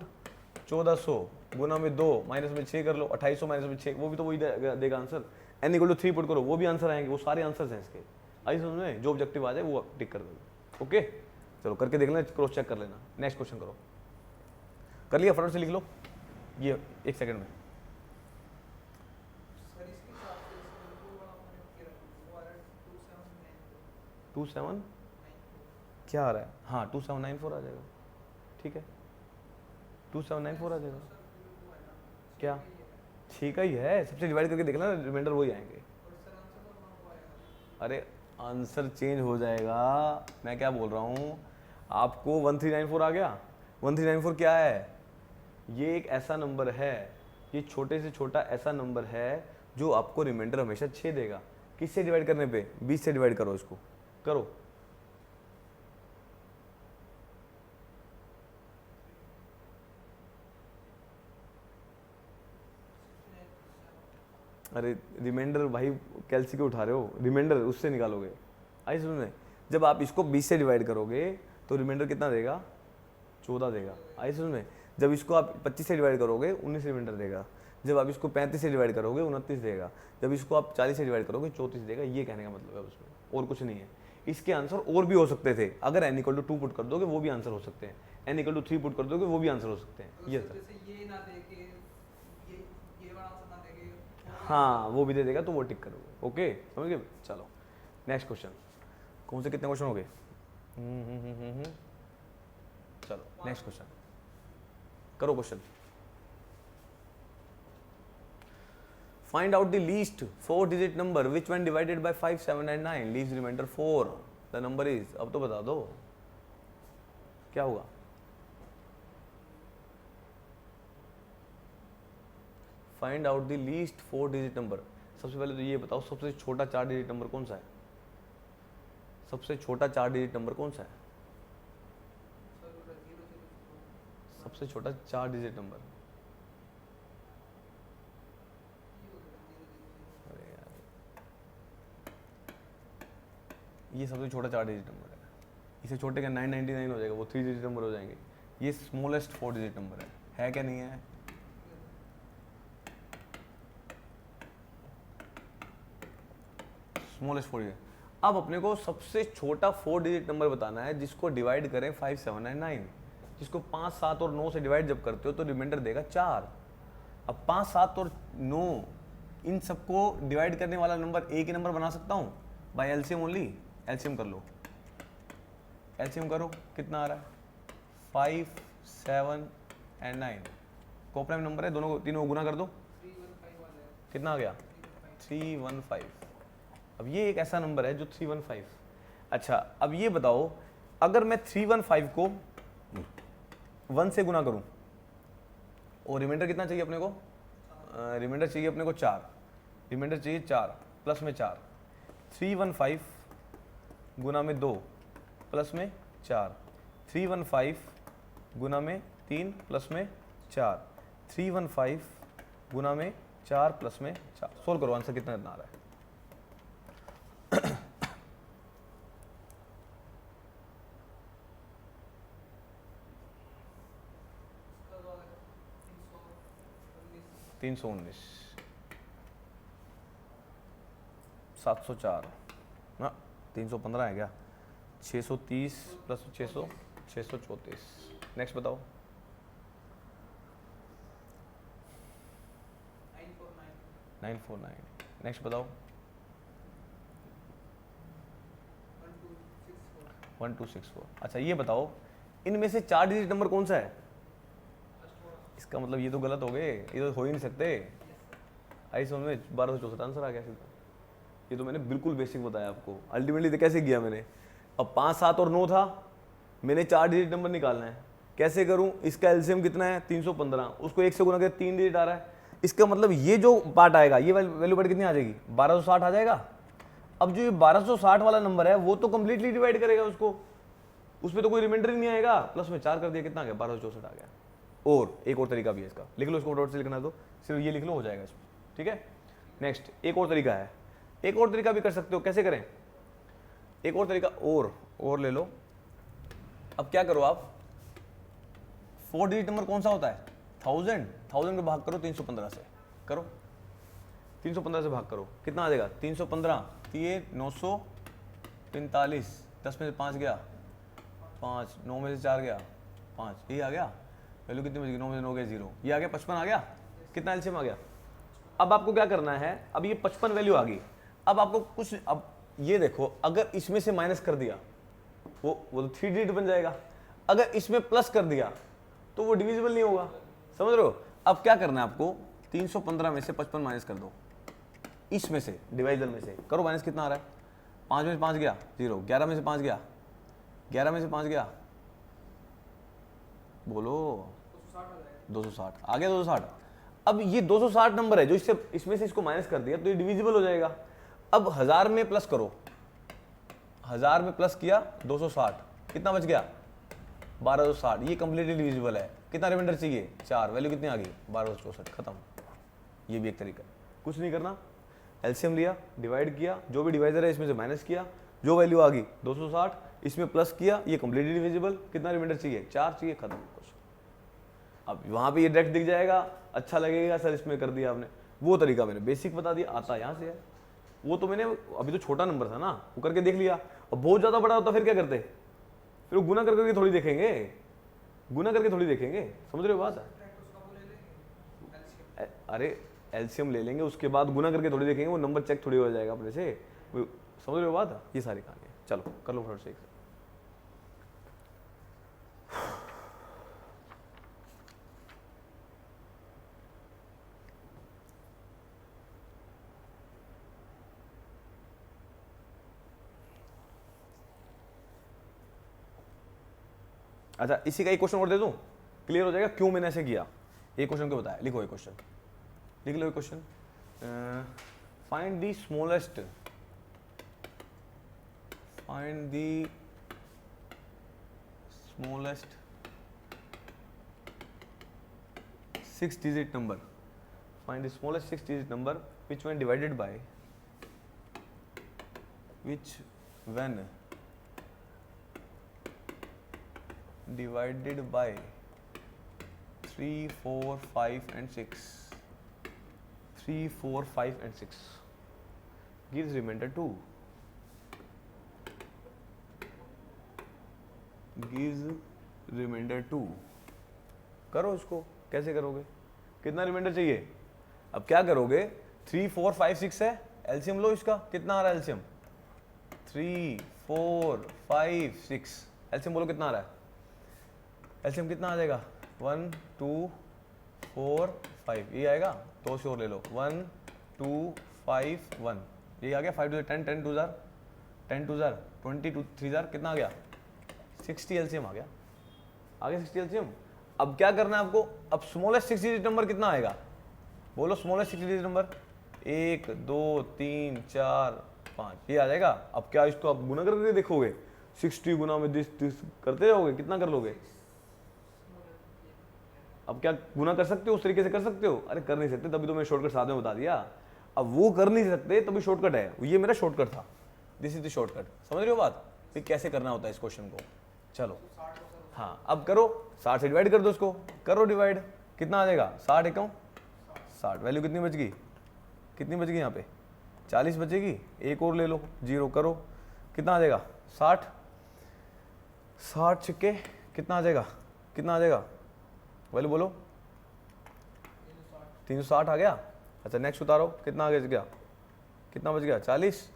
A: 1400 गुना में 2 माइनस में 6 कर लो, 2800 माइनस में 6, वो भी तो वही देगा answer. n equal to 3 put करो, वो भी आंसर आएंगे, वो सारे आंसर हैं इसके। आई समझ में, जो ऑब्जेक्टिव आ जाए वो टिक कर दो। ओके चलो करके देख लेना, क्रॉस चेक कर लेना। नेक्स्ट क्वेश्चन करो। कर लिया, फटाफट से लिख लो ये 1 सेकंड में। टू सेवन क्या आ रहा है? हाँ 2794 आ जाएगा, ठीक है 2794 आ जाएगा। क्या ठीक ही है, सबसे डिवाइड करके देखना, रिमाइंडर वही आएंगे। अरे आंसर चेंज हो जाएगा, मैं क्या बोल रहा हूँ आपको। 1394 आ गया। 1394 क्या है? ये एक ऐसा नंबर है, ये छोटे से छोटा ऐसा नंबर है जो आपको रिमाइंडर हमेशा 6 देगा। किससे डिवाइड करने पे? 20 से डिवाइड करो इसको, करो। अरे रिमाइंडर भाई कैलसी के उठा रहे हो, रिमाइंडर उससे निकालोगे। आई समझ में, जब आप इसको 20 से डिवाइड करोगे तो रिमाइंडर कितना देगा? 14 देगा। आई समझ में, जब इसको आप 25 से डिवाइड करोगे 19 रिमाइंडर देगा। जब आप इसको 35 से डिवाइड करोगे 29 देगा। जब इसको आप 40 से डिवाइड करोगे 34 देगा। ये कहने का मतलब है उसमें, और कुछ नहीं है। इसके आंसर और भी हो सकते थे, अगर n इक्वल टू 2 पुट कर दोगे वो भी आंसर हो सकते हैं, n इक्वल टू 3 पुट कर दोगे वो भी आंसर हो सकते हैं। ये सर हाँ वो भी दे देगा तो वो टिक करोगे। ओके समझ गए। चलो नेक्स्ट क्वेश्चन। कौन से कितने क्वेश्चन हो गए? चलो नेक्स्ट क्वेश्चन करो। Question find out the least 4 digit number which when divided by 5, 7 and 9 leaves remainder 4। The number is, अब तो बता दो क्या होगा। Find out the least 4 digit number. सबसे पहले तो ये बताओ सबसे छोटा 4 डिजिट नंबर कौन सा है? सबसे छोटा 4 डिजिट नंबर कौन सा है? सबसे छोटा 4 डिजिट नंबर, अरे यार ये सबसे छोटा 4 डिजिट नंबर है। इसे छोटे का 999 हो जाएगा, वो 3 डिजिट नंबर हो जाएंगे। ये स्मॉलेस्ट 4 डिजिट नंबर है क्या नहीं है? Smallest 4 digit. अब अपने को सबसे छोटा 4 डिजिट नंबर बताना है जिसको डिवाइड करें 5, 7 एंड 9। जिसको 5, 7 और 9 से डिवाइड जब करते हो तो रिमाइंडर देगा 4। अब 5, 7 और 9 इन सबको डिवाइड करने वाला नंबर एक ही नंबर बना सकता हूँ बाय एलसीएम ओनली। एलसीएम कर लो, एलसीएम करो, कितना आ रहा है? 5, 7 एंड 9 कॉपरेम नंबर है, दोनों को तीनों को गुना कर दो, कितना आ गया? 315। अब ये एक ऐसा नंबर है जो 315। अच्छा अब ये बताओ अगर मैं 315 को 1 से गुना करूं और रिमाइंडर कितना चाहिए अपने को? रिमाइंडर चाहिए अपने को 4। रिमाइंडर चाहिए 4 प्लस में 4। 315 गुना में 2 प्लस में 4। 315 गुना में 3 प्लस में 4। 315 गुना में 4 प्लस में 4। सोल्व करो, आंसर कितना आ रहा है? तीन 704 ना 315 है क्या? 630 प्लस 600 634। नेक्स्ट बताओ। 949। नेक्स्ट बताओ। 1264। अच्छा ये बताओ इनमें से 4 डिजिट नंबर कौन सा है? इसका मतलब ये तो गलत हो गए, ये तो हो ही नहीं सकते। आई समझ में, 1264 आंसर आ गया सीधा। ये तो मैंने बिल्कुल बेसिक बताया आपको। अल्टीमेटली तो कैसे किया मैंने, अब 5, 7 और 9 था, मैंने 4 डिजिट नंबर निकालना है। कैसे करूं? इसका एलसीएम कितना है? 315। उसको 1 से गुना करके 3 डिजिट आ रहा है। इसका मतलब ये जो पार्ट आएगा, ये वैल्यू पार्ट कितनी आ जाएगी? 1260 आ जाएगा। अब जो ये 1260 वाला नंबर है वो तो कंप्लीटली डिवाइड करेगा उसको, उसमें तो कोई रिमाइंडर ही नहीं आएगा। प्लस में 4 कर दिया, कितना आ गया? 1264 आ गया। और एक और तरीका भी है इसका, लिख लो इसको, डॉट से लिखना तो सिर्फ ये लिख लो, हो जाएगा इसमें। ठीक है नेक्स्ट एक और तरीका है, एक और तरीका भी कर सकते हो। कैसे करें? एक और तरीका और ले लो। अब क्या करो आप, 4 डिजिट नंबर कौन सा होता है? 1000 को भाग करो 315 से, करो 315 से भाग करो, कितना आ जाएगा? 315 ये 945, 10 में से 5 गया 5, 9 में से 4 गया 5, ये आ गया। वैल्यू कितनी बच गई? 9 में से 9 गया 0, ये आ गया 55 आ गया। कितना एलसीएम आ गया? अब आपको क्या करना है, अब ये 55 वैल्यू आ गई। अब आपको कुछ, अब ये देखो, अगर इसमें से माइनस कर दिया वो तो 3 डिजिट बन जाएगा। अगर इसमें प्लस कर दिया तो वो डिविजिबल नहीं होगा, समझ रहे हो? अब क्या करना है आपको, 315 में से 55 माइनस कर दो, इसमें से डिवाइजर में से करो माइनस। कितना आ रहा है? 5 में से 5 गया 0, 11 में से 5 गया, 11 में से 5 गया, बोलो 260 आ गया 260। अब ये 260 नंबर है जो इसमें से इसको माइनस कर दिया तो ये डिविजिबल हो जाएगा। अब 1000 में प्लस करो, 1000 में प्लस किया 260, कितना बच गया? 1260, ये कंप्लीटली डिविजिबल है। कितना रिमाइंडर चाहिए? 4, वैल्यू कितनी आ गई? 1264, खत्म। ये भी एक तरीका, कुछ नहीं करना, एलसीएम लिया, डिवाइड किया, जो भी डिवाइजर है इसमें से माइनस किया, जो वैल्यू आ गई 260, इसमें प्लस किया, ये कंप्लीटली डिविजिबल। कितना रिमाइंडर चाहिए? 4 चाहिए, खत्म। अब वहां पे ये डायरेक्ट दिख जाएगा, अच्छा लगेगा सर इसमें कर दिया आपने। वो तरीका मैंने बेसिक बता दिया, आता यहाँ से है। वो तो मैंने अभी तो छोटा नंबर था ना, वो करके देख लिया। अब बहुत ज्यादा बड़ा होता फिर क्या करते? फिर वो गुना करके थोड़ी देखेंगे, गुना करके थोड़ी देखेंगे, समझ रहे हो बात? अरे एलसीएम ले लेंगे, उसके बाद गुना करके थोड़ी देखेंगे, वो नंबर चेक थोड़ी हो जाएगा अपने से, समझ रहे हो बात? ये सारी कहानी है। चलो कर लो फटाफट से। अच्छा, इसी का एक क्वेश्चन और दे दूं, क्लियर हो जाएगा क्यों मैंने ऐसे किया। एक क्वेश्चन क्यों बताया, लिखो एक क्वेश्चन, लिख लो एक question. Find the smallest, find the smallest 6 digit number, find the smallest 6 digit number which when divided by, which when divided by 3, 4, 5 and 6, 3, 4, 5 and 6 gives remainder 2, gives remainder 2। करो इसको, कैसे करोगे? कितना रिमाइंडर चाहिए? अब क्या करोगे, 3, 4, 5, 6 है, एलसीएम लो इसका। कितना आ रहा है एलसीएम? 3, 4, 5, 6, एलसीएम बोलो कितना आ रहा है? एलसीएम कितना आ जाएगा? 1, 2, 4, 5, ये आएगा। तो से और ले लो, 1, 2, 5, 1, ये आ गया। 5 2 10, 10 2 जार 10 2 जार 20 2 3 जार, कितना आ गया? 60 एलसीएम आ गया, आ गया 60 एलसीएम। अब क्या करना है आपको, अब स्मॉलेस्ट 6 डिजिट नंबर कितना आएगा? बोलो स्मॉलेस्ट 6 डिजिट नंबर, 1, 2, 3, 4, 5, ये आ जाएगा। अब क्या इसको आप गुना करके देखोगे? 60 गुना में 10 करते जाओगे, कितना कर लोगे? अब क्या गुना कर सकते हो? उस तरीके से कर सकते हो? अरे कर नहीं सकते, तभी तो मैंने शॉर्टकट साथ में बता दिया। अब वो कर नहीं सकते तभी शॉर्टकट है, ये मेरा शॉर्टकट था, दिस इज द शॉर्टकट। समझ रहे हो बात? फिर कैसे करना होता है इस क्वेश्चन को। चलो हाँ, अब करो, 60 से डिवाइड कर दो इसको, करो डिवाइड, कितना आ जाएगा? 60 एकम 60, वैल्यू कितनी बच गई? कितनी बच गई यहाँ पे? 40 बचेगी। एक और ले लो, 0 करो, कितना आ जाएगा? 60, 60 छिक्के कितना आ जाएगा? कितना आ जाएगा? वैल्यू बोलो, 360 आ गया। अच्छा नेक्स्ट उतारो, कितना आगे गया? कितना बच गया? 40।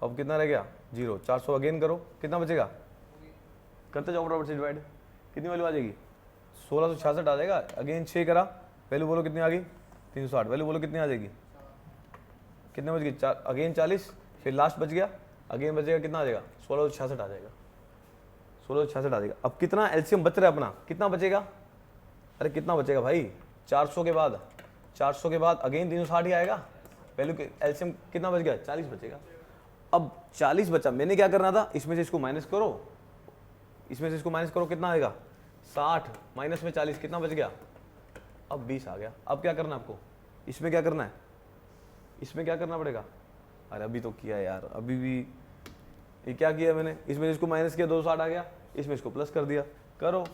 A: अब कितना रह गया? 0। 400 अगेन करो, कितना बचेगा? करते जाओ बराबर से डिवाइड, कितनी वैल्यू आ जाएगी? 1666 आ जाएगा। अगेन 6 करा, वैल्यू बोलो कितनी आ गई? 360, वैल्यू बोलो कितनी आ जाएगी? कितने बच गई? अगेन 40, फिर लास्ट बच गया, अगेन बचेगा, कितना आ जाएगा? 1666 आ जाएगा, 1666 आ जाएगा। अब कितना एलसीएम बच रहा है अपना, कितना बचेगा? अरे कितना बचेगा भाई? 400 के बाद, 400 के बाद अगेन 360 ही आएगा। वैल्यू एलसीएम कितना बच गया? 40 बचेगा। अब 40 बचा, मैंने क्या करना था, इसमें से इसको माइनस करो, इसमें से इसको माइनस करो, कितना आएगा? 60 माइनस में 40, कितना बच गया? अब 20 आ गया। अब क्या करना है आपको, इसमें क्या करना है? इसमें क्या करना पड़ेगा, अरे अभी तो किया यार, अभी भी ये क्या किया मैंने, इसमें इसको माइनस किया 260 आ गया, इसमें इसको प्लस कर दिया, करो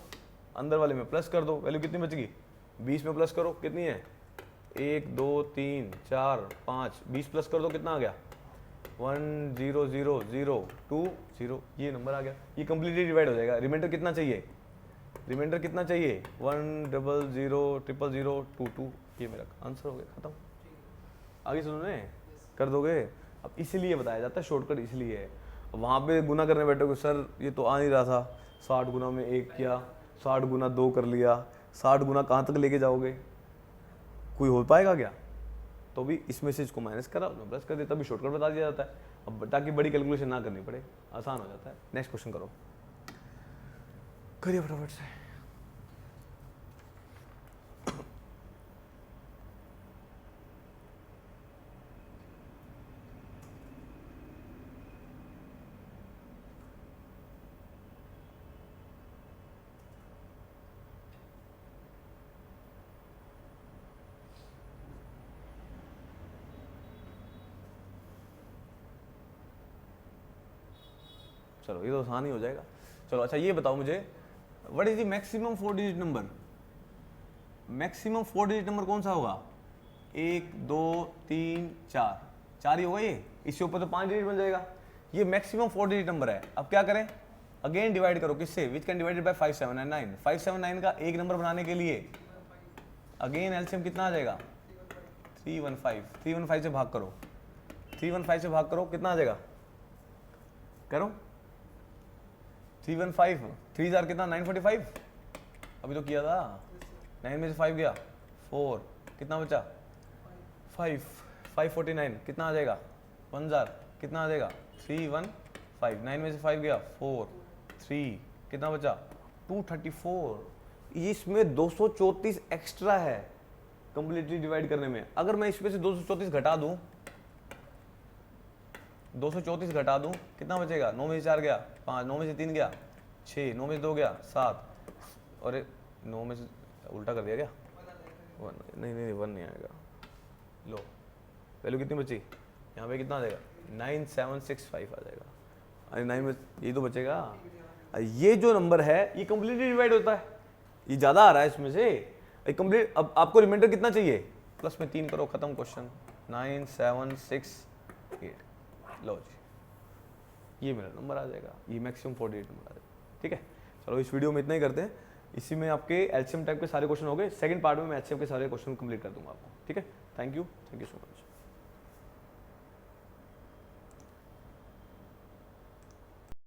A: अंदर वाले में प्लस कर दो, वैल्यू कितनी बचेगी 20 में प्लस करो, कितनी है 1 2 3 4 5, 20 प्लस कर दो, कितना आ गया 1 0 0 0 2 0, ये नंबर आ गया, ये कम्प्लीटली डिवाइड हो जाएगा। रिमाइंडर कितना चाहिए, रिमाइंडर कितना चाहिए 1 0 0 0 0 2 2, ये मेरा आंसर हो गया, खत्म। आगे सुनोगे कर दोगे। अब इसीलिए बताया जाता है शॉर्टकट, इसलिए है। वहाँ पे गुना करने बैठोगे, सर ये तो आ नहीं रहा था, 60 गुना में 1 किया, 60 गुना 2 कर लिया, 60 गुना कहाँ तक लेके जाओगे, कोई हो पाएगा क्या, तो भी इसमें से इसको माइनस करा प्लस कर दिया, तभी शॉर्टकट बता दिया जाता है, अब ताकि बड़ी कैलकुलेशन ना करनी पड़े, आसान हो जाता है। नेक्स्ट क्वेश्चन करो, करिए फटाफट से। चलो ये तो आसान ही हो जाएगा। चलो अच्छा ये बताओ मुझे, what is the maximum 4 digit number, maximum 4 digit number कौन सा होगा, 1 2 3 4, 4 ही होगा ये, इससे ऊपर तो 5 डिजिट बन जाएगा, ये मैक्सिमम 4 डिजिट नंबर है। अब क्या करें, अगेन डिवाइड करो, किससे, which can divided by 5 7 and 9, 5 7 9 का एक नंबर बनाने के लिए अगेन एलसीएम कितना आ जाएगा 315, 315 से भाग करो, 315 से भाग करो, कितना आ जाएगा, करो 315, 3 हजार कितना 945, अभी तो किया था, 9 में से 5 गया 4, कितना बचा 5, 549, कितना आ जाएगा 1000, कितना आ जाएगा 315, 9 में से 5 गया 4 3, कितना बचा 234, इसमें 234 एक्स्ट्रा है कंप्लीटली डिवाइड करने में। अगर मैं इसमें से 234 घटा दूं, 234 घटा दूं, कितना बचेगा, 9 में से 4 गया 5, 9 में से 3 गया 6, 9 में से 2 गया 7, और 9 में से उल्टा कर दिया क्या, 1 नहीं नहीं 1 नहीं आएगा, लो वैल्यू कितनी बची, यहाँ पे कितना आ जाएगा 9765 आ जाएगा, अरे 9 में ये तो बचेगा, ये जो नंबर है ये कंप्लीटली डिवाइड होता है, ये ज़्यादा आ रहा है इसमें से कंप्लीट। अब आपको रिमाइंडर कितना चाहिए, प्लस में 3 करो, खत्म क्वेश्चन, 9768, लो जी ये मेरा नंबर आ जाएगा, ये मैक्सिमम 48 नंबर आ जाएगा। ठीक है, चलो इस वीडियो में इतना ही करते हैं, इसी में आपके एलसीएम टाइप के सारे क्वेश्चन हो गए, सेकंड पार्ट में मैं एलसीएम के सारे क्वेश्चन कंप्लीट कर दूंगा आपको। ठीक है, थैंक यू सो मच।